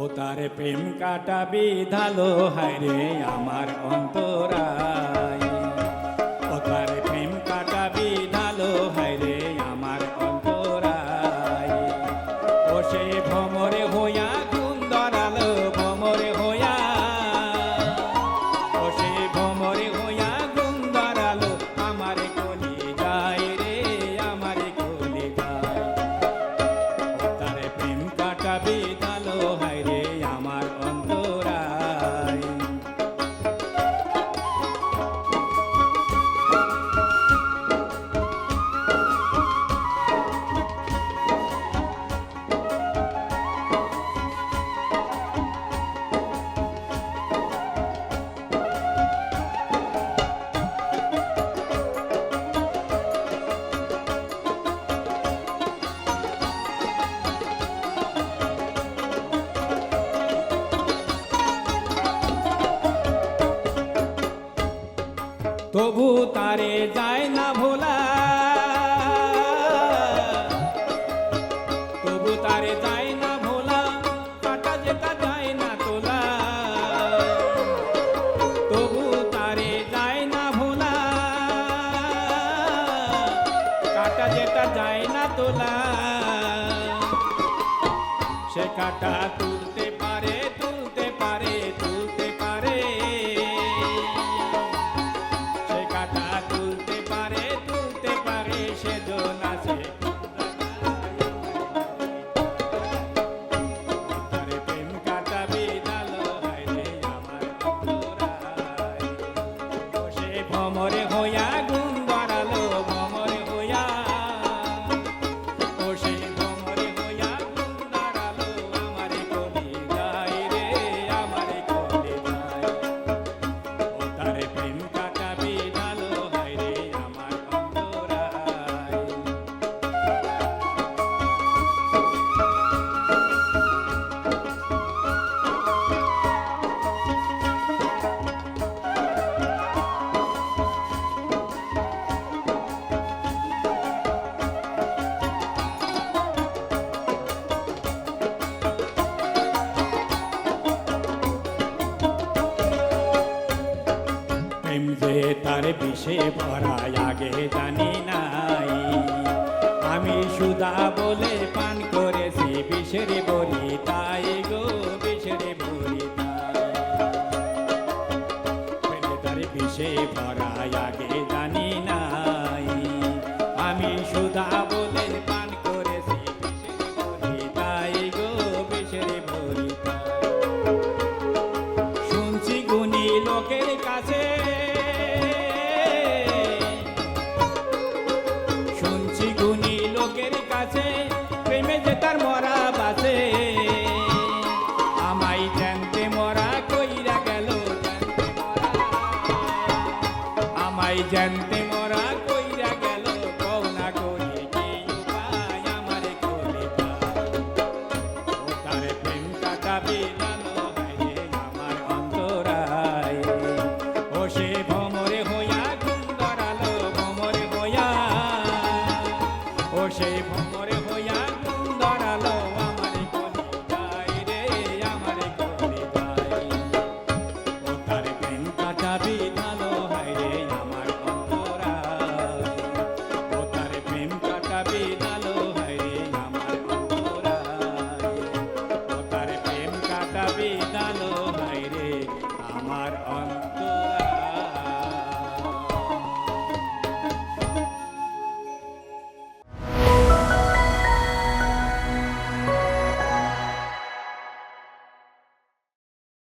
ও তার প্রেম কাটা বিধালো হায়রে আমার অন্তরায়। ও তার প্রেম কাটা বিধালো হায়রে আমার অন্তরায়। ও সে ভমরে হইয়া গুণ ধরালো ভমরে হইয়া। ও সে ভমরে হইয়া গুণ ধরালো আমার কলি যায় রে আমার কলি যায়। ও তার প্রেম কাটা বিধালো হায়রে আমার অন্তরায়। তবু তারে যায় না ভোলা। তবু তারে যায় না ভোলা কাটা যেটা যায় না তোলা। তবু তারে যায় না ভোলা কাটা যেটা যায় না তোলা। সে কাটা তুলতে পারে তুলতে পারে তুলতে পারে। সে কাটা তুলতে পারে তুলতে পারে সেজন আছে। তারে প্রেম কাটা বিধালো হায়রে আমার অন্তরায়। ও সে ভমরে হইয়া গুণ ধরালো ভমরে হইয়া। ও সে ভমরে হইয়া গুণ ধরালো আমার কলি যায় রে আমার কলি যায়। ও তারে প্রেম কাটা বিধালো হায়রে আমার অন্তরায়। প্রেম যে তার বিষে ভরা আগে জানি নাই। আমি সুধা বলে পান করেছি বিষের বড়ি তাই গো বিষের বড়ি তাই। প্রেম যে তার বিষে ভরা আগে জানি নাই। আমি সুধা বলে পান করেছি বিষের বড়ি তাই গো বিষের বড়ি তাই। শুনছি গুণী লোকের কাছে। শুনছি গুণী লোকের কাছে প্রেমে যে তার মরা বাসে। আমায় জানতে মরা কইরা গেল জানতে মরা। আমায় জানতে মরা কইরা গেল কওনা করি কি উপায় আমার কলি পায়। ও তার প্রেম কাটা বিধালো হায়রে আমার অন্তরায়। ও সে ভমরে হইয়া গুণ ধরালো ভমরে হইয়া। ও সে ভমরে হইয়া